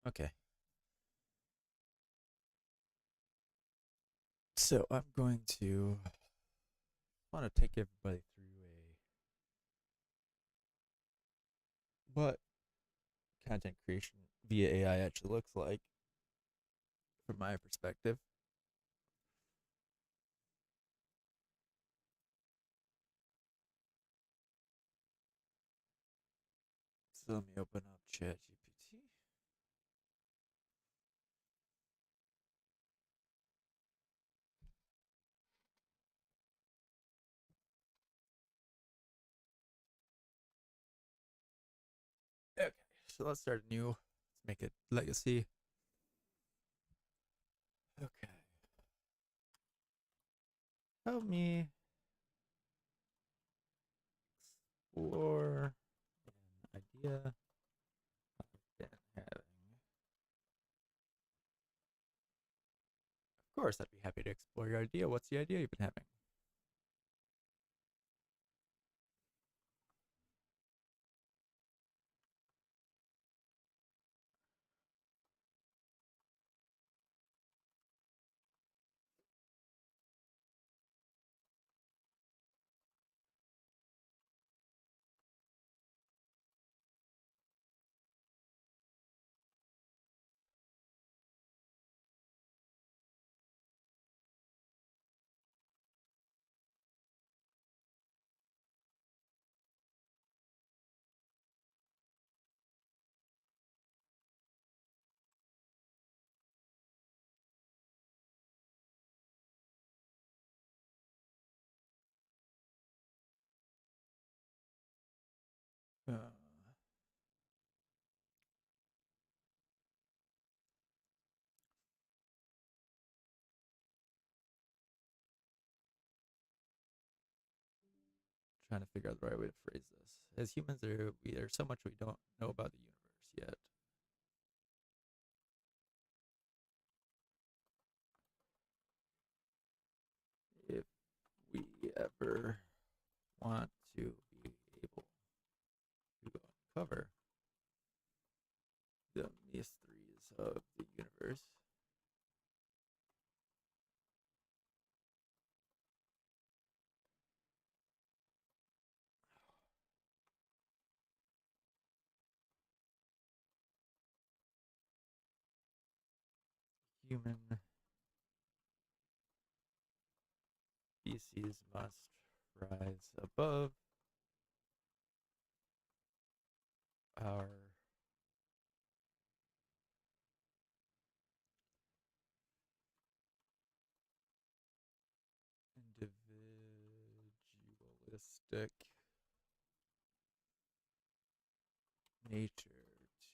Okay. So I'm going to want to take everybody through what content creation via AI actually looks like from my perspective. So let me open up ChatGPT. Okay. So let's start new. Let's make it legacy. Okay. Help me explore an idea I've been having. Of course, I'd be happy to explore your idea. What's the idea you've been having? Uh, Trying to figure out the right way to phrase this. As humans, there's so much we don't know about the universe yet. If we ever want to be able to uncover the mysteries of the universe, human species must rise above our individualistic nature to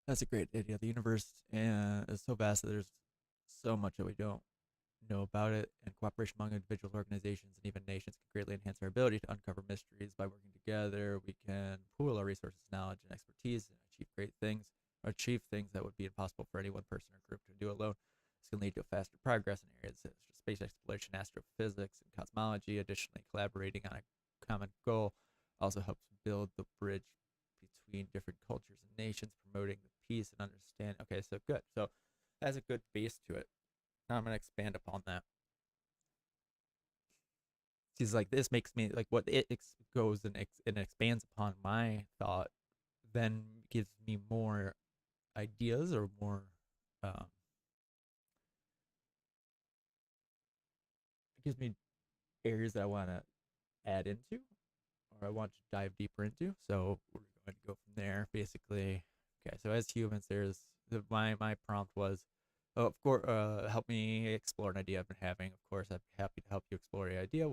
That's a great idea. The universe is so vast that there's so much that we don't know about it, and cooperation among individuals, organizations, and even nations can greatly enhance our ability to uncover mysteries. By working together, we can pool our resources, knowledge, and expertise and achieve great things, or achieve things that would be impossible for any one person or group to do alone. This can lead to faster progress in areas such as space exploration, astrophysics, and cosmology. Additionally, collaborating on a common goal also helps build the bridge between different cultures and nations, promoting the peace and understanding. Okay, so good. So that has a good base to it. Now I'm going to expand upon that. She's like, this makes me like what it goes and expands upon my thought, then gives me more ideas or more, um, gives me areas that I want to add into or I want to dive deeper into. So we're going to go from there. Basically, okay. So as humans, there's my prompt was, oh, of course, help me explore an idea I've been having. Of course, I'd be happy to help you explore your idea.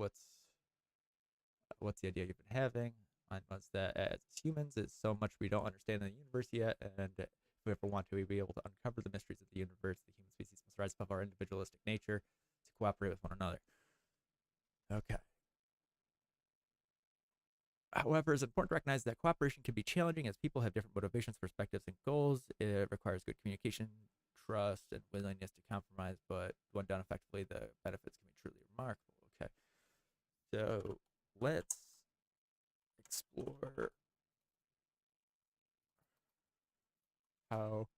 What's the idea you've been having? Mine was that as humans, it's so much we don't understand in the universe yet, and if we ever want to, we be able to uncover the mysteries of the universe. The human species must rise above our individualistic nature to cooperate with one another. Okay. However, it's important to recognize that cooperation can be challenging as people have different motivations, perspectives, and goals. It requires good communication, trust and willingness to compromise, but when done effectively, the benefits can be truly remarkable. Okay, so let's explore how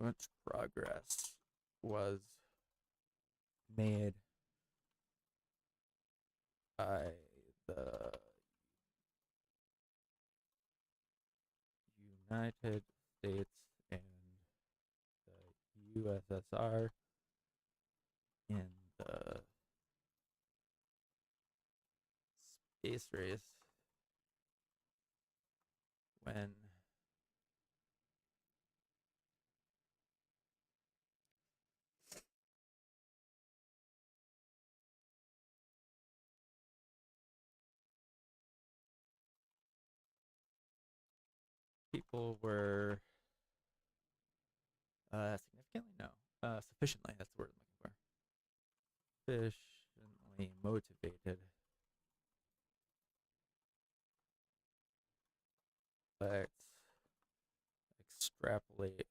much progress was made by the United States and the USSR in the space race when people were significantly, no, sufficiently, that's the word I'm looking for, sufficiently motivated. Let's extrapolate.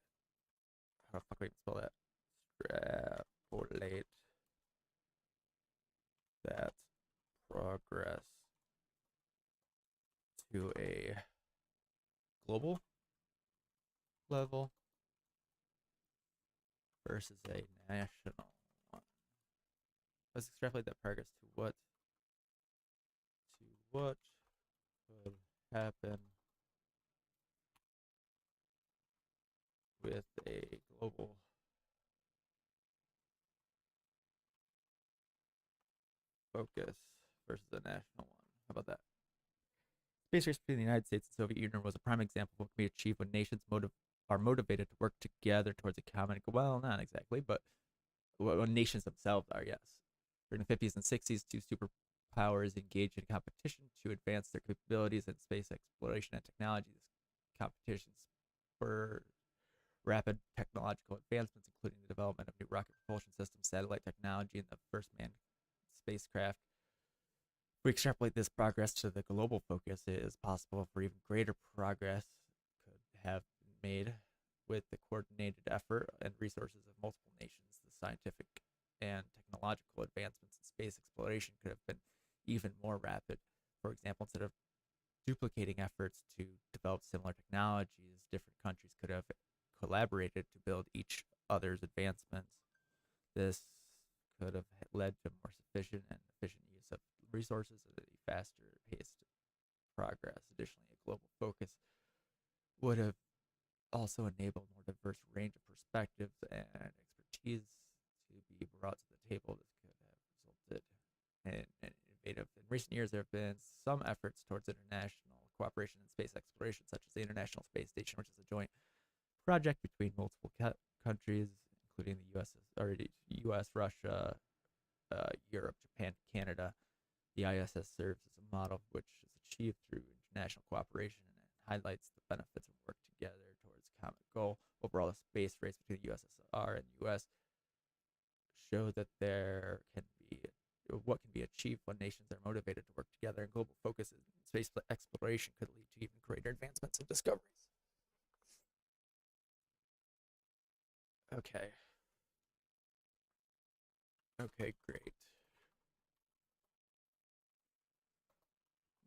How the fuck do I even spell that? Extrapolate that progress to a global level versus a national one. Let's extrapolate that progress to what could happen with a global focus versus a national one. How about that? Space race between the United States and Soviet Union was a prime example of what can be achieved when nations are motivated to work together towards a common goal. Well, not exactly, but when nations themselves are, yes. During the 50s and 60s, two superpowers engaged in competition to advance their capabilities in space exploration and technology. This competition spurred rapid technological advancements, including the development of new rocket propulsion systems, satellite technology, and the first manned spacecraft. If we extrapolate this progress to the global focus, it is possible for even greater progress could have been made with the coordinated effort and resources of multiple nations. The scientific and technological advancements in space exploration could have been even more rapid. For example, instead of duplicating efforts to develop similar technologies, different countries could have collaborated to build each other's advancements. This could have led to more sufficient and efficient use of resources and a faster paced progress. Additionally, a global focus would have also enabled more diverse range of perspectives and expertise to be brought to the table. This could have resulted in an innovative. In recent years, there have been some efforts towards international cooperation in space exploration, such as the International Space Station, which is a joint project between multiple countries, including the U.S., Russia, Europe, Japan, Canada. The ISS serves as a model which is achieved through international cooperation and it highlights the benefits of work together towards a common goal. Overall, the space race between the USSR and the U.S. show that there can be what can be achieved when nations are motivated to work together, and global focus in space exploration could lead to even greater advancements and discoveries. Okay. Okay, great.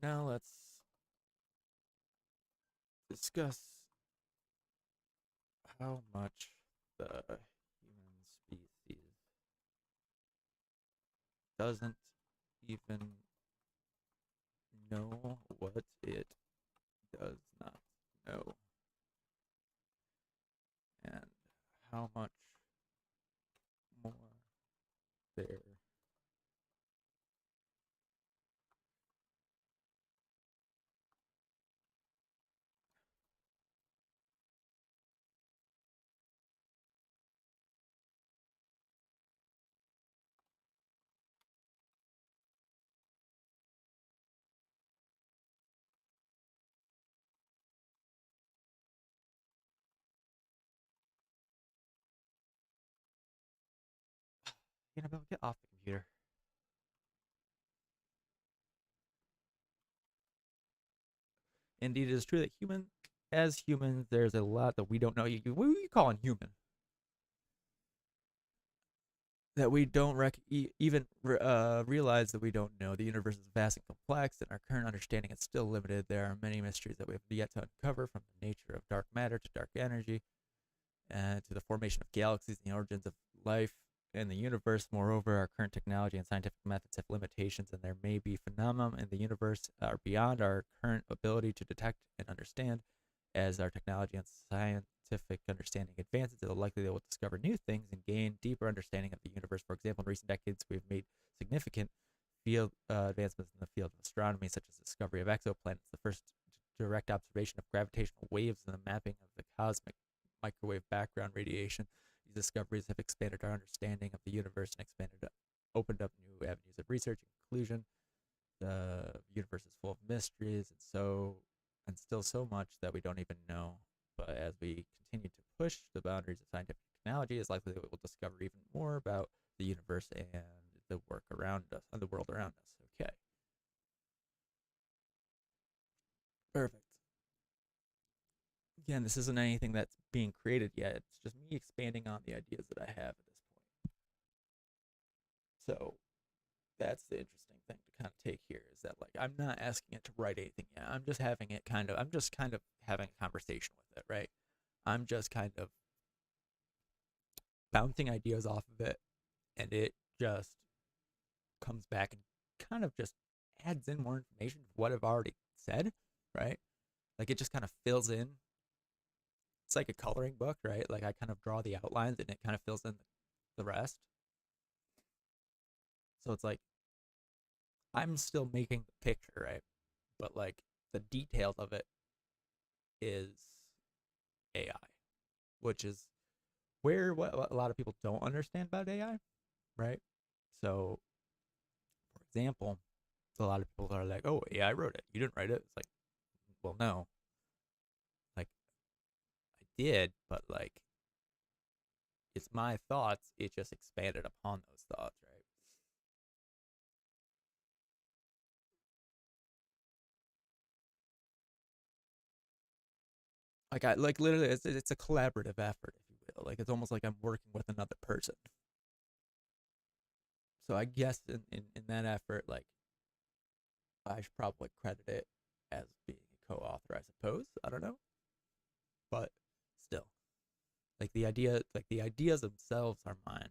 Now let's discuss how much the human species doesn't even know what it does not know, and how much more there Annabelle, get off the computer. Indeed, it is true that human as humans, there's a lot that we don't know. What are you calling human? That we don't even realize that we don't know. The universe is vast and complex, and our current understanding is still limited. There are many mysteries that we have yet to uncover, from the nature of dark matter to dark energy, and to the formation of galaxies and the origins of life in the universe. Moreover, our current technology and scientific methods have limitations, and there may be phenomena in the universe are beyond our current ability to detect and understand. As our technology and scientific understanding advances, it is likely that we'll discover new things and gain deeper understanding of the universe. For example, in recent decades, we've made significant field advancements in the field of astronomy, such as the discovery of exoplanets, the first direct observation of gravitational waves, and the mapping of the cosmic microwave background radiation. These discoveries have expanded our understanding of the universe and opened up new avenues of research. In conclusion, the universe is full of mysteries, and still so much that we don't even know. But as we continue to push the boundaries of scientific technology, it's likely that we will discover even more about the universe and the work around us and the world around us. Okay. Perfect. Again, this isn't anything that's being created yet. It's just me expanding on the ideas that I have at this point. So that's the interesting thing to kind of take here, is that, like, I'm not asking it to write anything yet. I'm just kind of having a conversation with it, right? I'm just kind of bouncing ideas off of it, and it just comes back and kind of just adds in more information to what I've already said, right? Like, it just kind of fills in. It's like a coloring book, right? Like, I kind of draw the outlines and it kind of fills in the rest. So it's like I'm still making the picture, right? But like the details of it is AI, which is where what a lot of people don't understand about AI, right? So, for example, a lot of people are like, "Oh, AI wrote it. You didn't write it." It's like, well, no, like I did, but like it's my thoughts. It just expanded upon those thoughts, right? Like I like literally, it's a collaborative effort, if you will. Like it's almost like I'm working with another person. So I guess in that effort, like I should probably credit it as being a co-author, I suppose. I don't know, but still, like the ideas themselves are mine.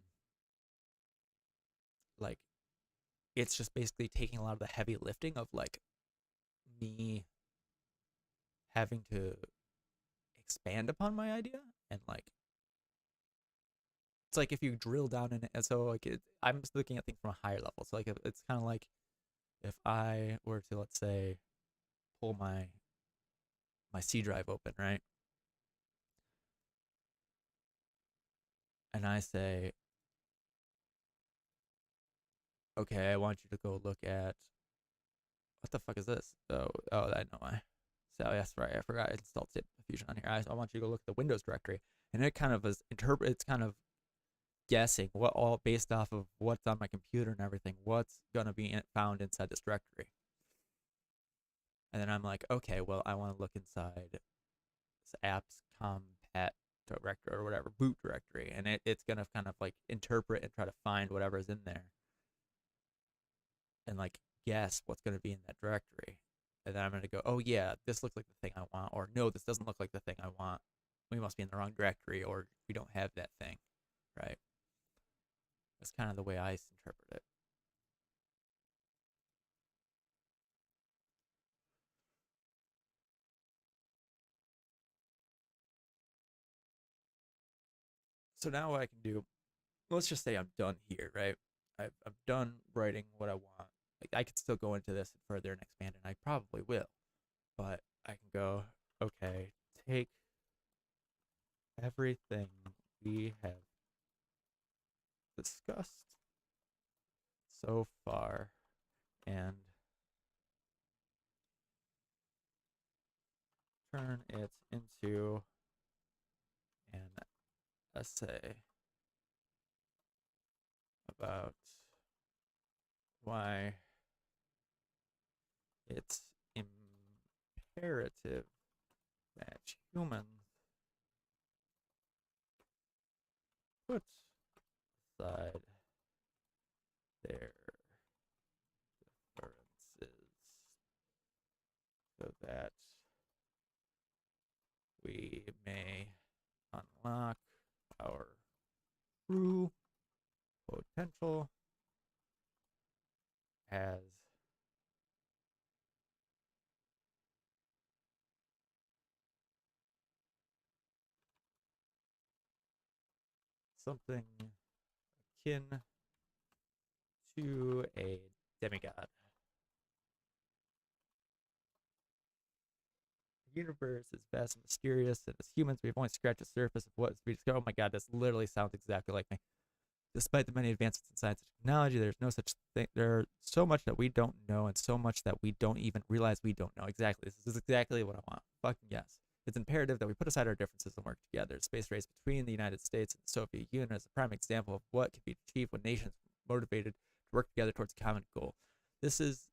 Like it's just basically taking a lot of the heavy lifting of like me having to expand upon my idea, and like it's like if you drill down in it, and so like I'm just looking at things from a higher level. So like it's kind of like if I were to, let's say, pull my C drive open, right, and I say, okay, I want you to go look at what the fuck is this? Oh, I know why. So that's right. I forgot I installed Zip Fusion on here. I want you to go look at the Windows directory, and it kind of is interpret. It's kind of guessing what all based off of what's on my computer and everything. What's gonna be found inside this directory? And then I'm like, okay, well, I want to look inside this apps compat directory or whatever boot directory, and it's gonna kind of like interpret and try to find whatever is in there, and like guess what's going to be in that directory. And then I'm going to go, oh, yeah, this looks like the thing I want. Or no, this doesn't look like the thing I want. We must be in the wrong directory, or we don't have that thing. Right? That's kind of the way I interpret it. So now what I can do, let's just say I'm done here, right? I'm done writing what I want. Like I could still go into this further and expand, and I probably will. But I can go, okay, take everything we have discussed so far and turn it into an essay about why it's imperative match humans. Put aside their differences so that we may unlock our true potential as something akin to a demigod. The universe is vast and mysterious, and as humans, we've only scratched the surface of what we discover. Oh my god, this literally sounds exactly like me. Despite the many advances in science and technology, there's no such thing. There's so much that we don't know, and so much that we don't even realize we don't know. Exactly. This is exactly what I want. Fucking yes. It's imperative that we put aside our differences and work together. The space race between the United States and the Soviet Union is a prime example of what can be achieved when nations are motivated to work together towards a common goal. This is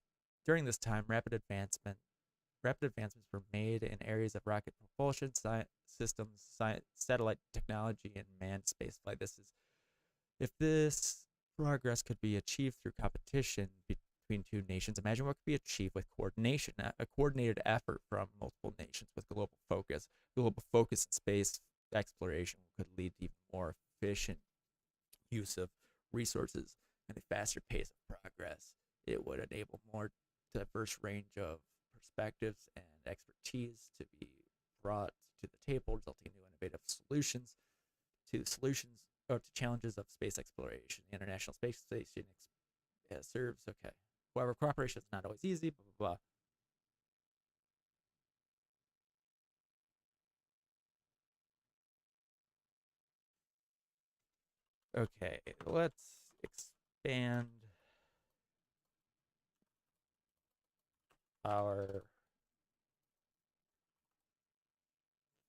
during this time rapid advancements were made in areas of rocket propulsion, science systems, satellite technology, and manned spaceflight. If this progress could be achieved through competition between two nations, imagine what could be achieved with coordination, a coordinated effort from multiple nations with global focus. Global focus in space exploration could lead to even more efficient use of resources and a faster pace of progress. It would enable more diverse range of perspectives and expertise to be brought to the table, resulting in new innovative solutions or to challenges of space exploration. The International Space Station serves, okay. However, cooperation is not always easy, blah, blah, blah. Okay, let's expand our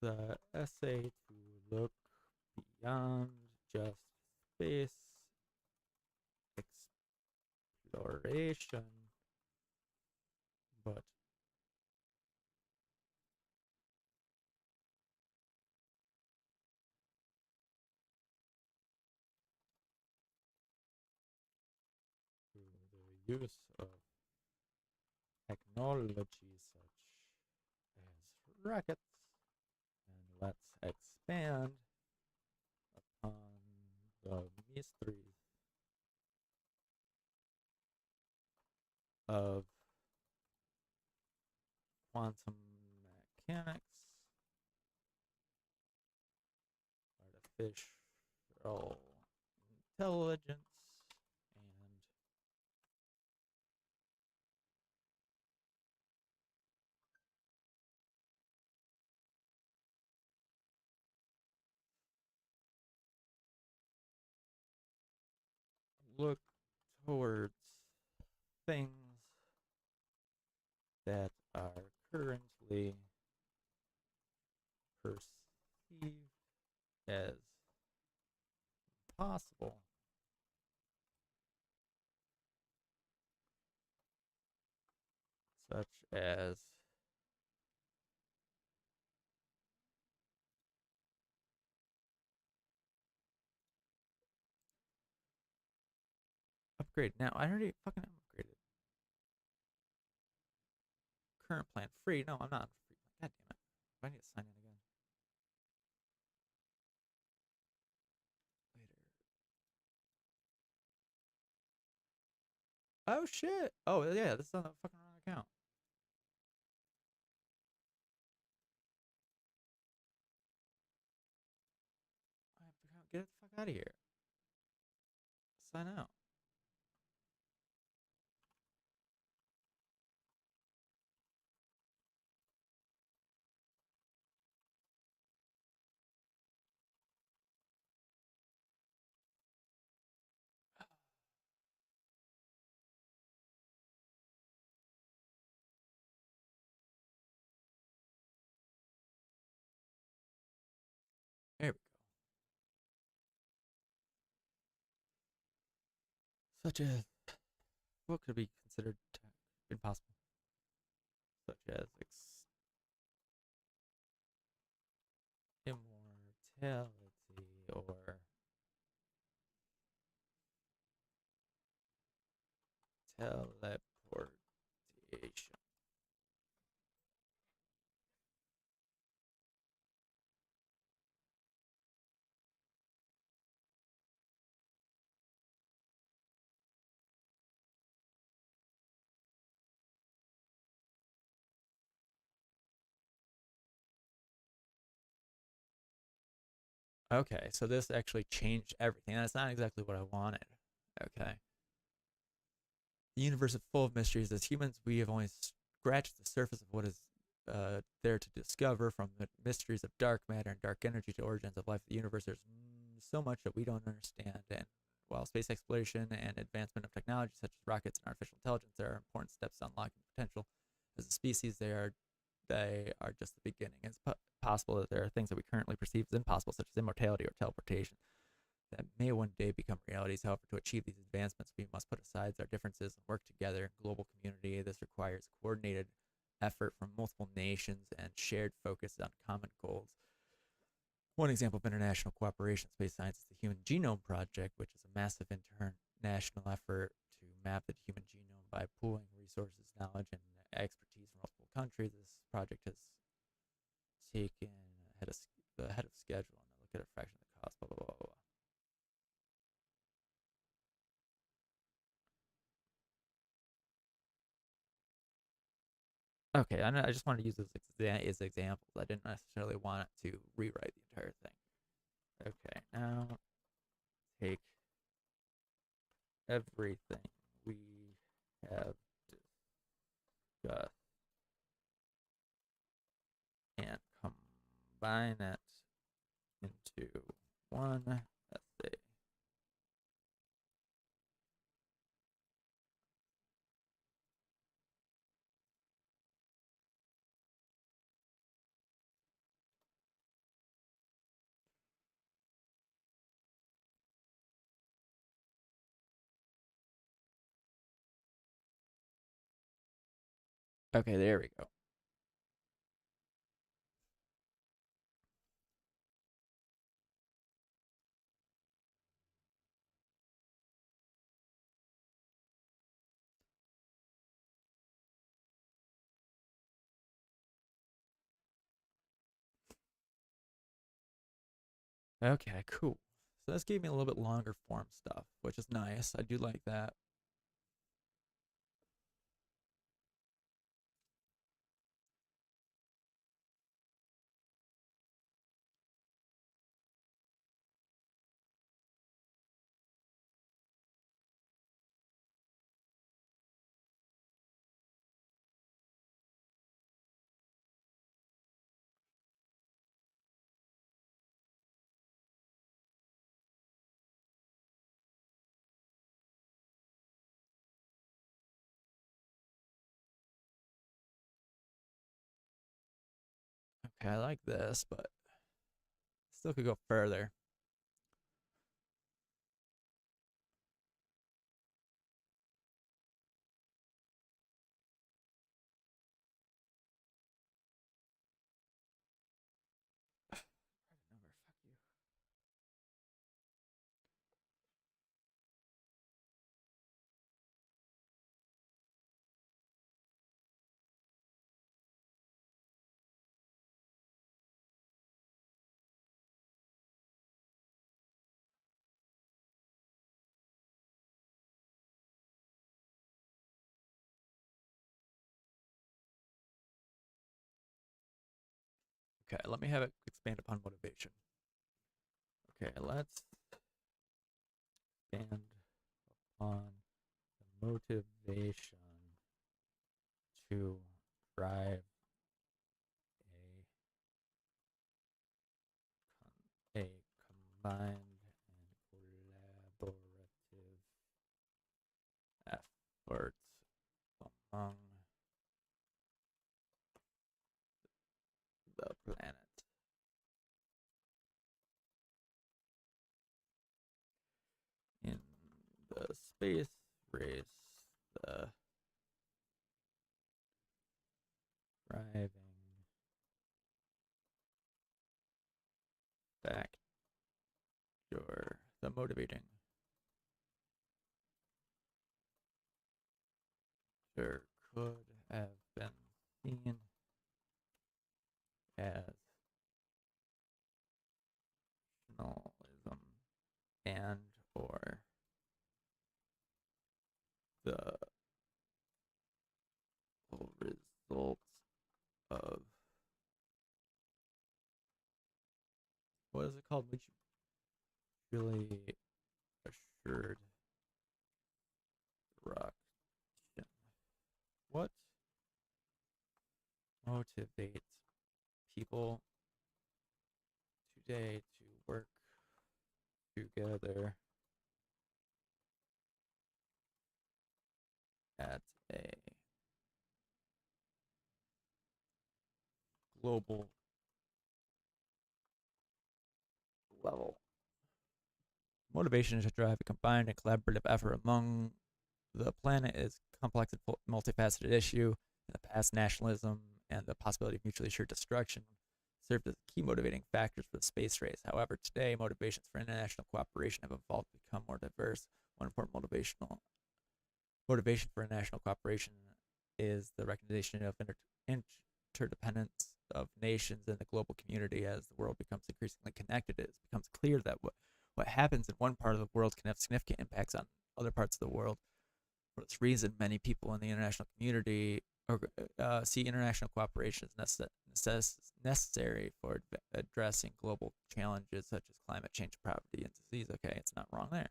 the essay to look beyond just space exploration, but to the use of technology such as rockets. And let's expand upon the mysteries of quantum mechanics, artificial intelligence, and look towards things that are currently perceived as possible, such as upgrade. Now, I already fucking upgraded. Current plan free. No, I'm not free. God damn it. I need to sign in again. Later. Oh shit. Oh yeah, this is on the fucking wrong account. I have to get the fuck out of here. Sign out. There we go. Such as what could be considered impossible, such as or teleportation. Okay, so this actually changed everything. That's not exactly what I wanted. Okay. The universe is full of mysteries. As humans, we have only scratched the surface of what is there to discover, from the mysteries of dark matter and dark energy to origins of life. The universe, there's so much that we don't understand. And while space exploration and advancement of technology such as rockets and artificial intelligence are important steps to unlocking potential as a species, they are just the beginning. It's possible that there are things that we currently perceive as impossible, such as immortality or teleportation, that may one day become realities. However, to achieve these advancements, we must put aside our differences and work together in global community. This requires coordinated effort from multiple nations and shared focus on common goals. One example of international cooperation in space science is the Human Genome Project, which is a massive international effort to map the human genome by pooling resources, knowledge, and expertise from multiple countries. This project has taken ahead of schedule, and look at a fraction of the cost. Blah blah blah blah. Okay, I just wanted to use this as examples. I didn't necessarily want it to rewrite the entire thing. Okay, now take everything we have discussed and combine it into one essay. Okay, there we go. Okay, cool. So this gave me a little bit longer form stuff, which is nice. I do like that. Okay, I like this, but still could go further. Number, fuck you. Okay, let me have it expand upon motivation. Okay, let's expand upon the motivation to drive a combined and collaborative efforts among the planet. In the space race, the driving the motivating factor could have been seen as nationalism and or the result of what is it called? Mutually assured destruction. What motivates people today to work together at a global level? Motivation is to drive a combined and collaborative effort among the planet is a complex and multifaceted issue. In the past, nationalism and the possibility of mutually assured destruction served as key motivating factors for the space race. However, today, motivations for international cooperation have evolved to become more diverse. One important motivation for international cooperation is the recognition of interdependence of nations and the global community. As the world becomes increasingly connected, it becomes clear that what happens in one part of the world can have significant impacts on other parts of the world. For this reason, many people in the international community see international cooperation as necessary for addressing global challenges such as climate change, poverty, and disease. Okay, it's not wrong there.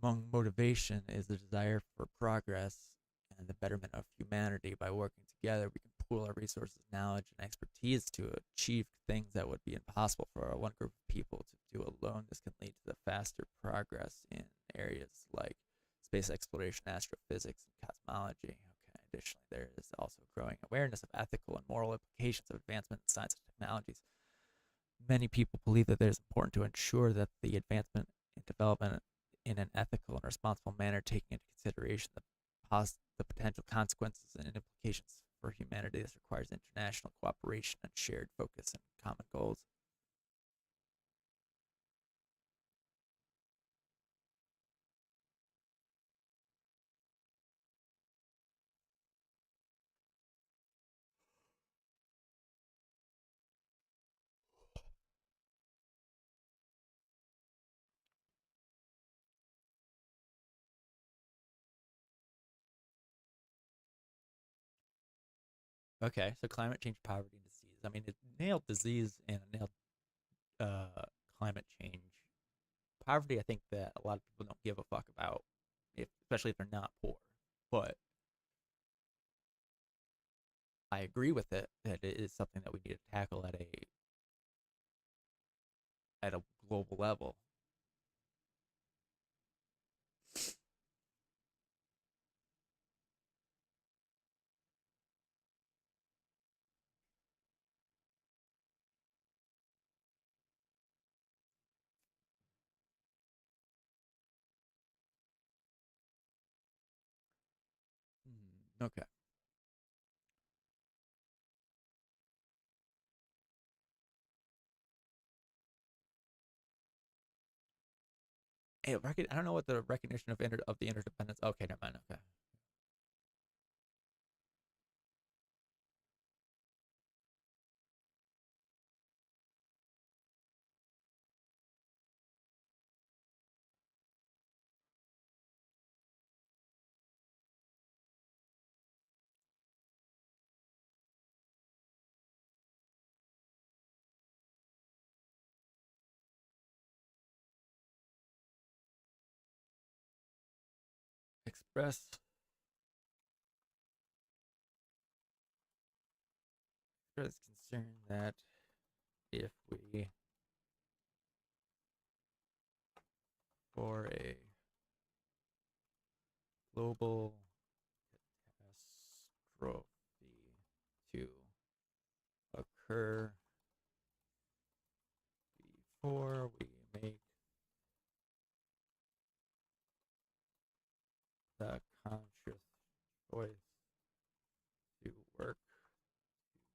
Among motivation is the desire for progress and the betterment of humanity. By working together, we can pool our resources, knowledge, and expertise to achieve things that would be impossible for one group of people to do alone. This can lead to the faster progress in areas like space exploration, astrophysics, and cosmology. Okay. Additionally, there is also growing awareness of ethical and moral implications of advancement in science and technologies. Many people believe that it is important to ensure that the advancement and development in an ethical and responsible manner, taking into consideration the potential consequences and implications for humanity. This requires international cooperation and shared focus and common goals. Okay, so climate change, poverty, and disease. I mean, it nailed disease and it nailed climate change. Poverty, I think that a lot of people don't give a fuck about, especially if they're not poor. But I agree with it that it is something that we need to tackle at a global level. Okay. Hey, I don't know what the recognition of the interdependence. Okay, never mind. Okay. Express concern that if we for a global catastrophe to occur before we make the conscious choice to work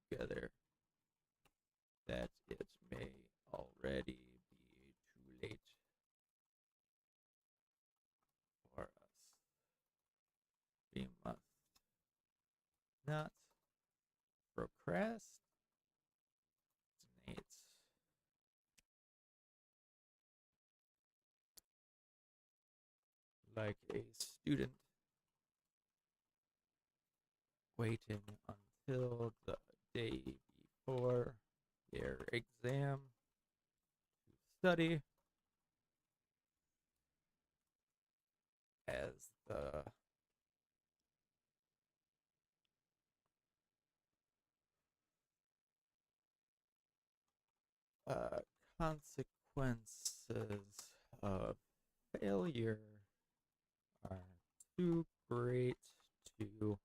together, that it may already not procrastinate like a student waiting until the day before their exam to study, as the consequences of failure are too great to ignore.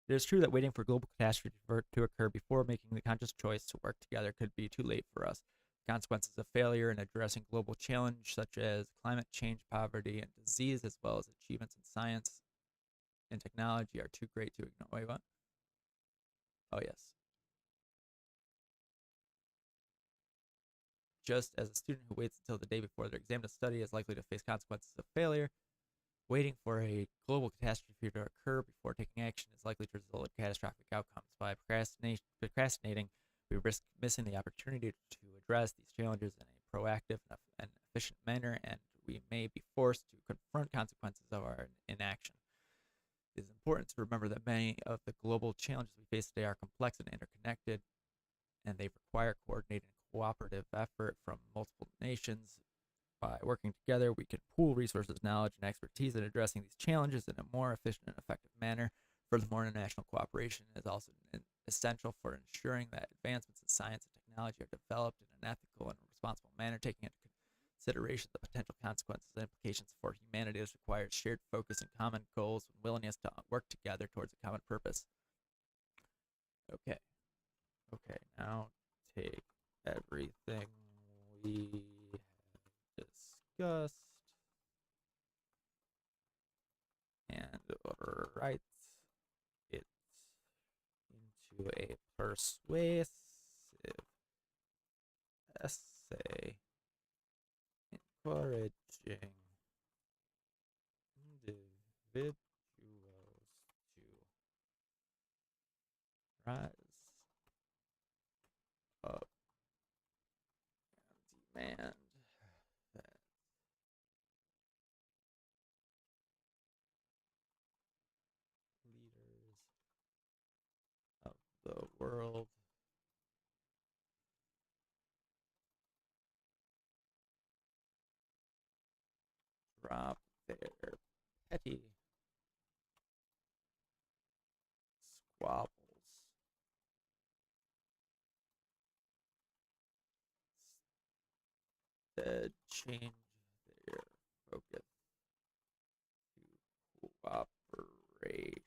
It is true that waiting for global catastrophe to occur before making the conscious choice to work together could be too late for us. The consequences of failure in addressing global challenge such as climate change, poverty, and disease, as well as achievements in science and technology, are too great to ignore. Wait, what? Oh, yes. Just as a student who waits until the day before their exam to study is likely to face consequences of failure, waiting for a global catastrophe to occur before taking action is likely to result in catastrophic outcomes. By procrastinating, we risk missing the opportunity to address these challenges in a proactive and efficient manner, and we may be forced to confront consequences of our inaction. It is important to remember that many of the global challenges we face today are complex and interconnected, and they require coordinated and cooperative effort from multiple nations. By working together, we can pool resources, knowledge, and expertise in addressing these challenges in a more efficient and effective manner. Furthermore, international cooperation is also essential for ensuring that advancements in science and technology are developed in an ethical and responsible manner, taking into consideration the potential consequences and implications for humanity. This requires shared focus and common goals and willingness to work together towards a common purpose. Okay. Okay, now take everything we discussed and write it into a persuasive essay encouraging individuals to rise up and demand that leaders of the world drop their petty squabbles, instead change their focus to cooperation.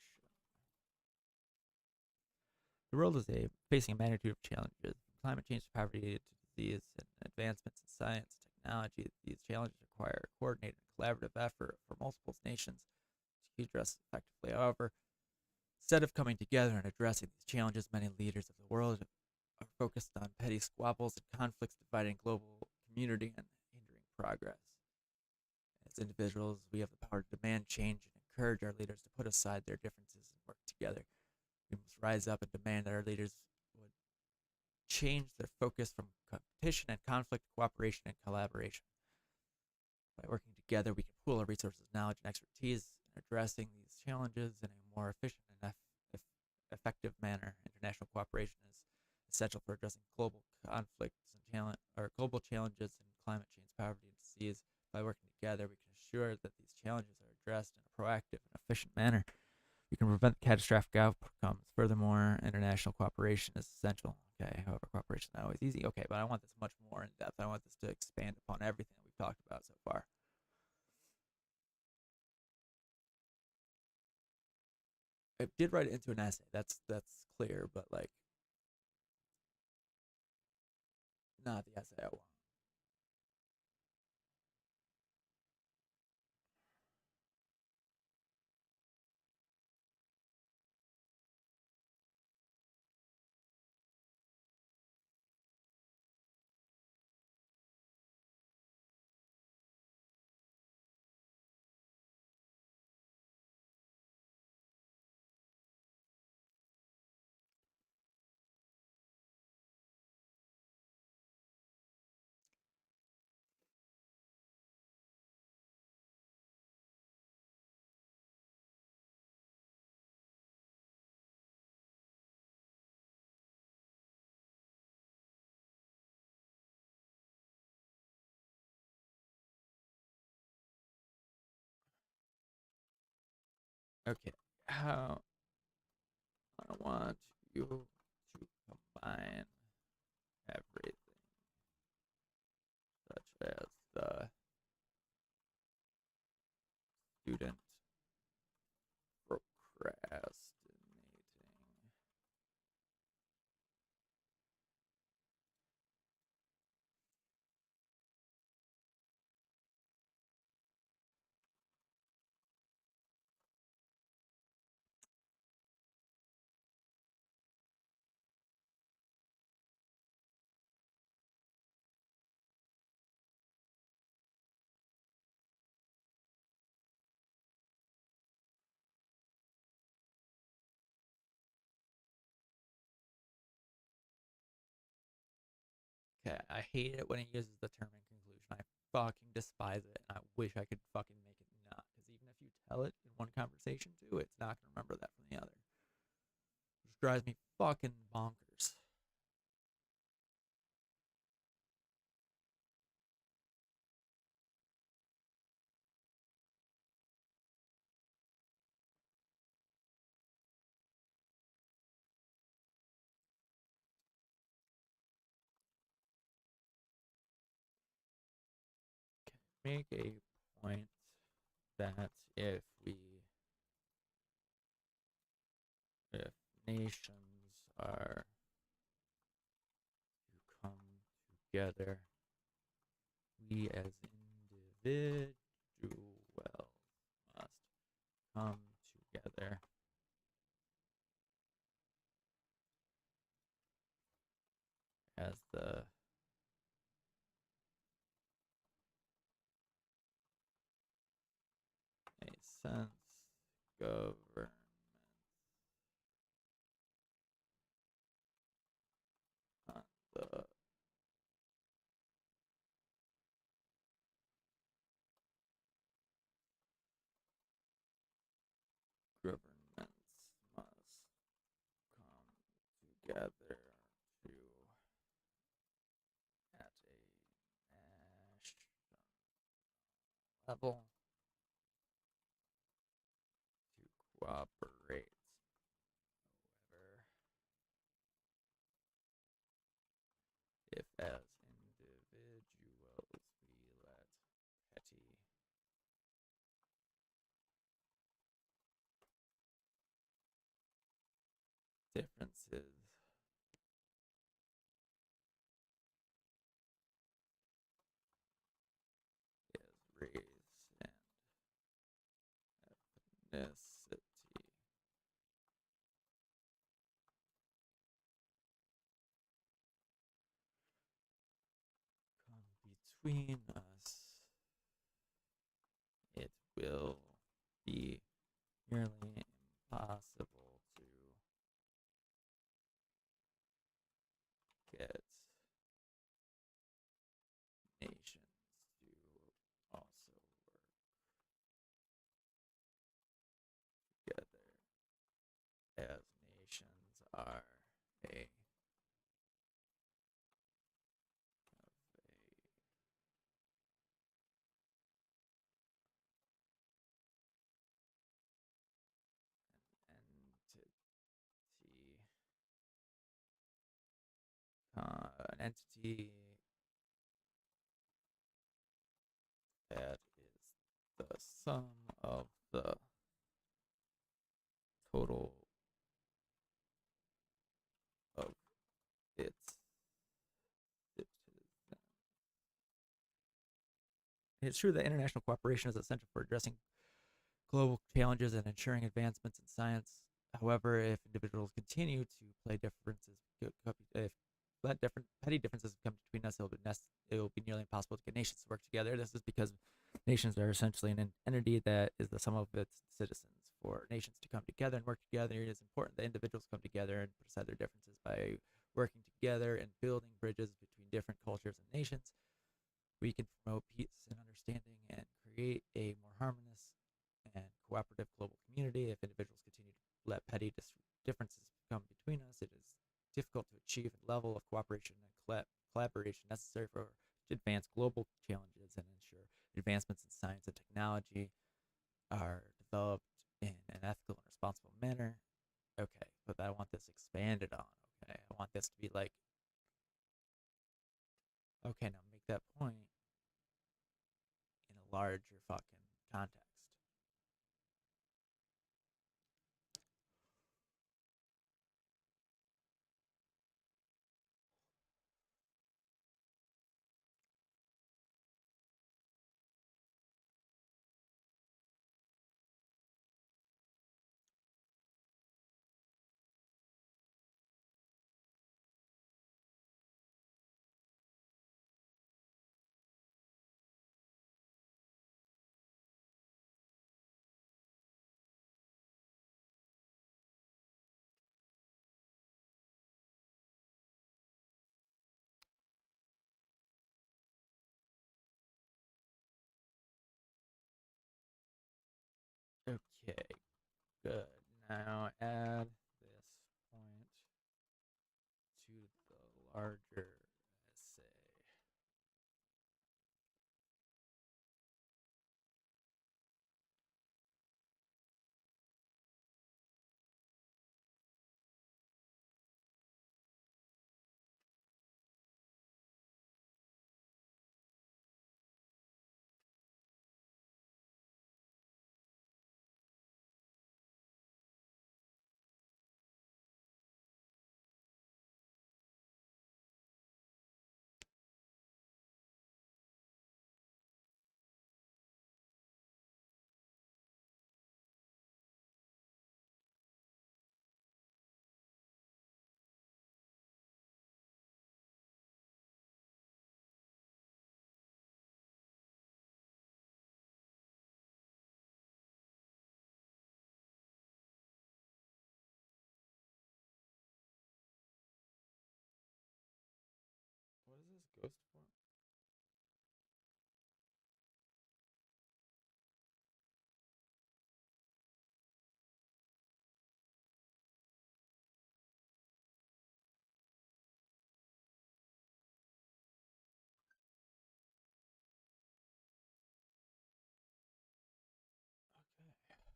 The world is facing a magnitude of challenges, from climate change to poverty to disease and advancements in science and technology. These challenges require a coordinated and collaborative effort for multiple nations to address effectively. However, instead of coming together and addressing these challenges, many leaders of the world are focused on petty squabbles and conflicts, dividing global community and hindering progress. As individuals, we have the power to demand change and encourage our leaders to put aside their differences and work together. We must rise up and demand that our leaders would change their focus from competition and conflict to cooperation and collaboration. By working together, we can pool our resources, knowledge, and expertise in addressing these challenges in a more efficient and effective manner. International cooperation is essential for addressing global conflicts and global challenges in climate change, poverty, and disease. By working together, we can ensure that these challenges are addressed in a proactive and efficient manner. We can prevent catastrophic outcomes. Furthermore, international cooperation is essential. Okay, however, cooperation is not always easy. Okay, but I want this much more in depth. I want this to expand upon everything that we've talked about so far. I did write it into an essay. That's clear, but like not the essay I want. Okay, how I want you to combine everything, such as the student procrastinating. Okay, I hate it when it uses the term in conclusion. I fucking despise it, and I wish I could fucking make it not. Because even if you tell it in one conversation too, it's not gonna remember that from the other. Which drives me fucking bonkers. Make a point that if nations are to come together, we as individuals must come together as the a sense government on the governments must come together to at a national level to cooperate. However, if as individuals we let petty differences as race and ethnicity come between us, it will be nearly impossible to get nations to also work together as nations are a entity an entity that is the sum of the total of its citizens. It's true that international cooperation is essential for addressing global challenges and ensuring advancements in science. However, if individuals continue to play differences, if let different petty differences come between us, it will be nearly impossible to get nations to work together. This is because nations are essentially an entity that is the sum of its citizens. For nations to come together and work together, it is important that individuals come together and put aside their differences by working together and building bridges between different cultures and nations. We can promote peace and understanding and create a more harmonious and cooperative global community. If individuals continue to let petty differences come between us, it is difficult to achieve a level of cooperation and collaboration necessary to advance global challenges and ensure advancements in science and technology are developed in an manner. Okay, but I want this expanded on. Okay, I want this to be like, okay, now make that point in a larger fucking context. Okay, good. Now add this point to the larger essay. What is this ghost form? Okay.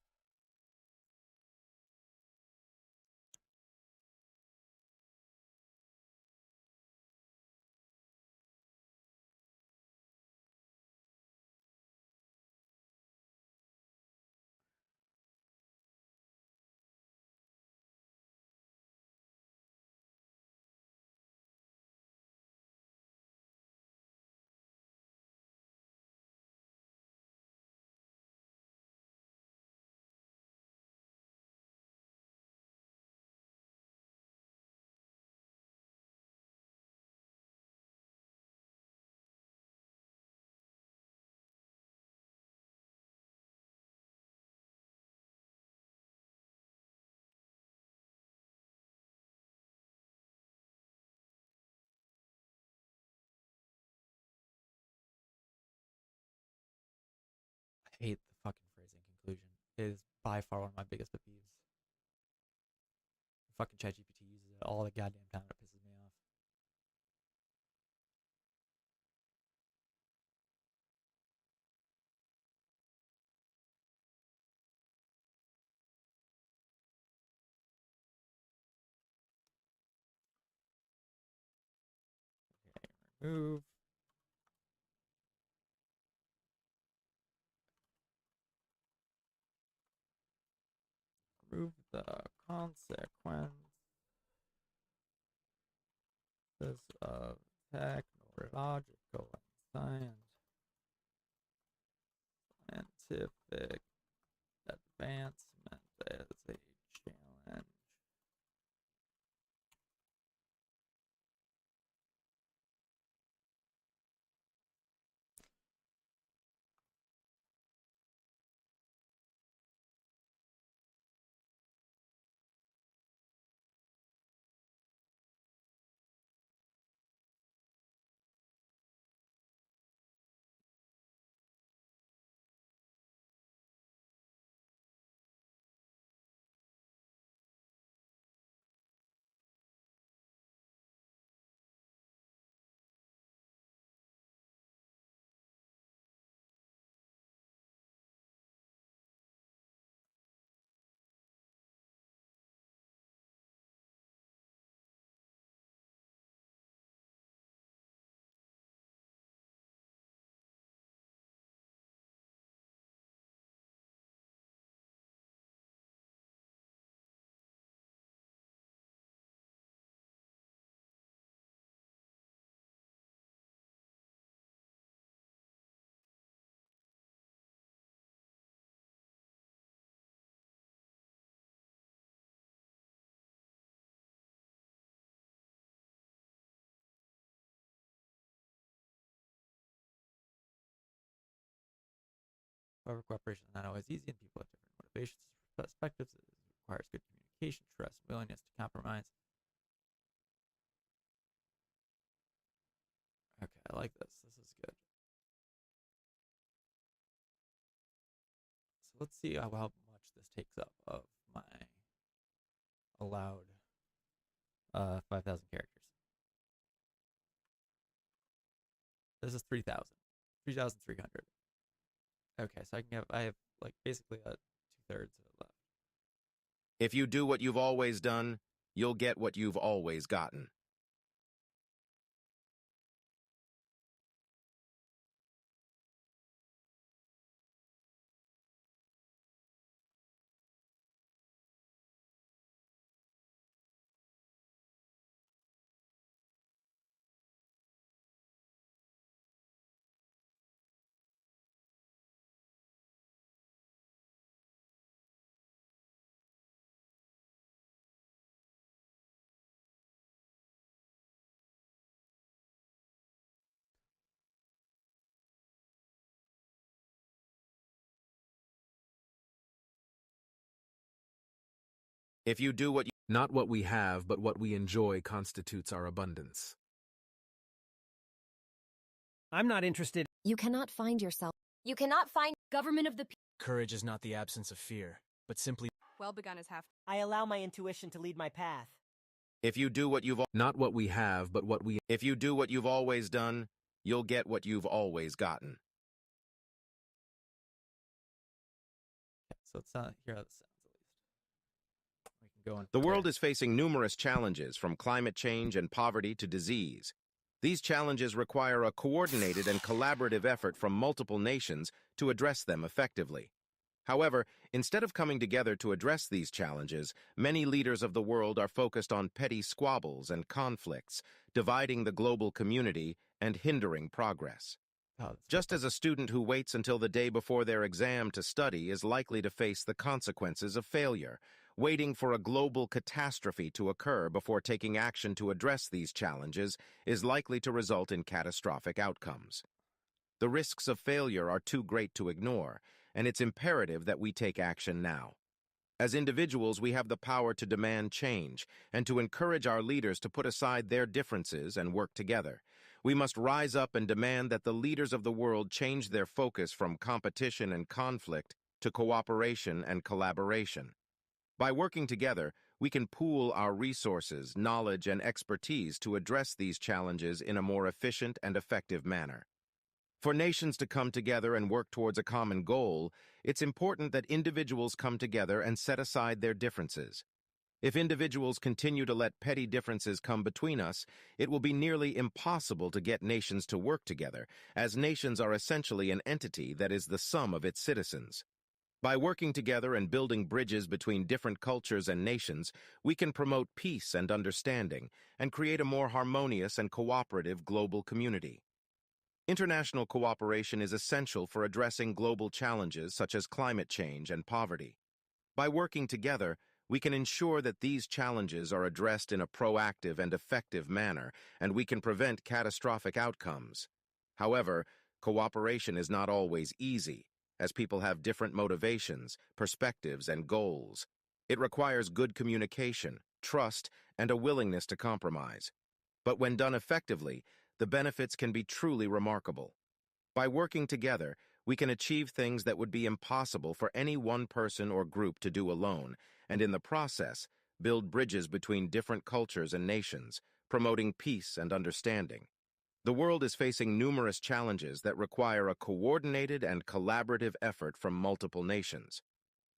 I hate the fucking phrasing conclusion. It is by far one of my biggest pet peeves. Fucking ChatGPT uses it all the goddamn time. It pisses me off. Okay, remove. Remove the consequences of technological and scientific advancement as a challenge. However, cooperation is not always easy, and people have different motivations and perspectives. It requires good communication, trust, and willingness to compromise. Okay, I like this. This is good. So let's see how much this takes up of my allowed 5,000 characters. This is 3,000. 3,300. Okay, so I have like basically 2/3 of it left. If you do what you've always done, you'll get what you've always gotten. If you do what you... Not what we have, but what we enjoy constitutes our abundance. I'm not interested. You cannot find yourself. You cannot find government of the people. Courage is not the absence of fear, but simply well begun is half. I allow my intuition to lead my path. If you do what you've... Not what we have, but what we... If you do what you've always done, you'll get what you've always gotten. Okay, so let's hear how this sounds at least. We can go on. The world is facing numerous challenges, from climate change and poverty to disease. These challenges require a coordinated and collaborative effort from multiple nations to address them effectively. However, instead of coming together to address these challenges, many leaders of the world are focused on petty squabbles and conflicts, dividing the global community and hindering progress. Just as a student who waits until the day before their exam to study is likely to face the consequences of failure, waiting for a global catastrophe to occur before taking action to address these challenges is likely to result in catastrophic outcomes. The risks of failure are too great to ignore, and it's imperative that we take action now. As individuals, we have the power to demand change and to encourage our leaders to put aside their differences and work together. We must rise up and demand that the leaders of the world change their focus from competition and conflict to cooperation and collaboration. By working together, we can pool our resources, knowledge, and expertise to address these challenges in a more efficient and effective manner. For nations to come together and work towards a common goal, it's important that individuals come together and set aside their differences. If individuals continue to let petty differences come between us, it will be nearly impossible to get nations to work together, as nations are essentially an entity that is the sum of its citizens. By working together and building bridges between different cultures and nations, we can promote peace and understanding and create a more harmonious and cooperative global community. International cooperation is essential for addressing global challenges such as climate change and poverty. By working together, we can ensure that these challenges are addressed in a proactive and effective manner, and we can prevent catastrophic outcomes. However, cooperation is not always easy, as people have different motivations, perspectives, and goals. It requires good communication, trust, and a willingness to compromise. But when done effectively, the benefits can be truly remarkable. By working together, we can achieve things that would be impossible for any one person or group to do alone, and in the process, build bridges between different cultures and nations, promoting peace and understanding. The world is facing numerous challenges that require a coordinated and collaborative effort from multiple nations.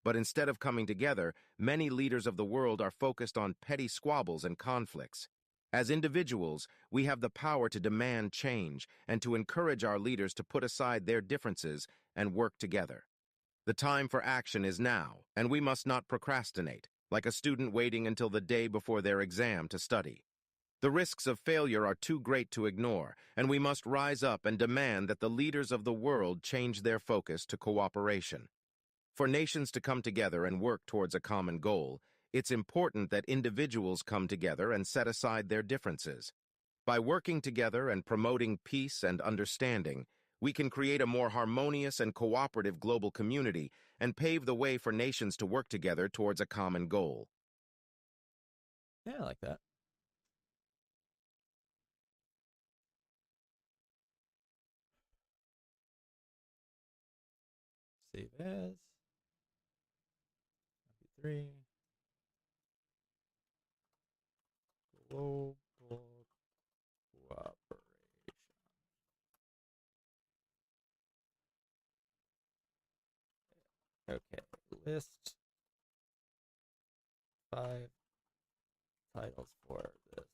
But instead of coming together, many leaders of the world are focused on petty squabbles and conflicts. As individuals, we have the power to demand change and to encourage our leaders to put aside their differences and work together. The time for action is now, and we must not procrastinate, like a student waiting until the day before their exam to study. The risks of failure are too great to ignore, and we must rise up and demand that the leaders of the world change their focus to cooperation. For nations to come together and work towards a common goal, it's important that individuals come together and set aside their differences. By working together and promoting peace and understanding, we can create a more harmonious and cooperative global community and pave the way for nations to work together towards a common goal. Yeah, I like that. Save as. MP3. Global cooperation. Okay, list 5 titles for this.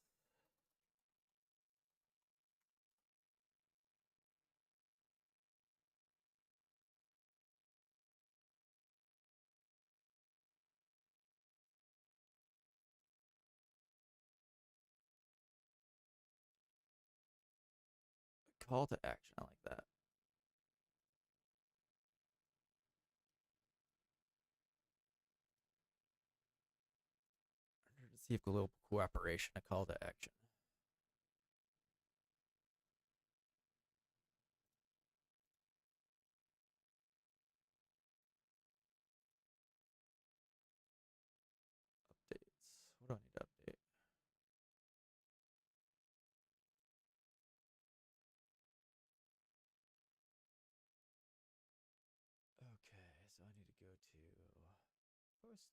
Call to action, I like that. To see if global cooperation, a call to action. Updates. What do I need to update? Okay, so I need to go to posts,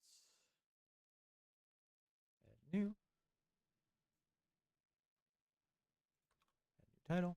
add new title.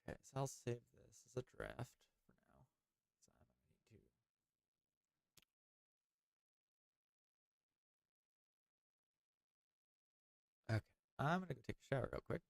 Okay, so I'll save this as a draft for now. So I don't need to. Okay, I'm gonna go take a shower real quick.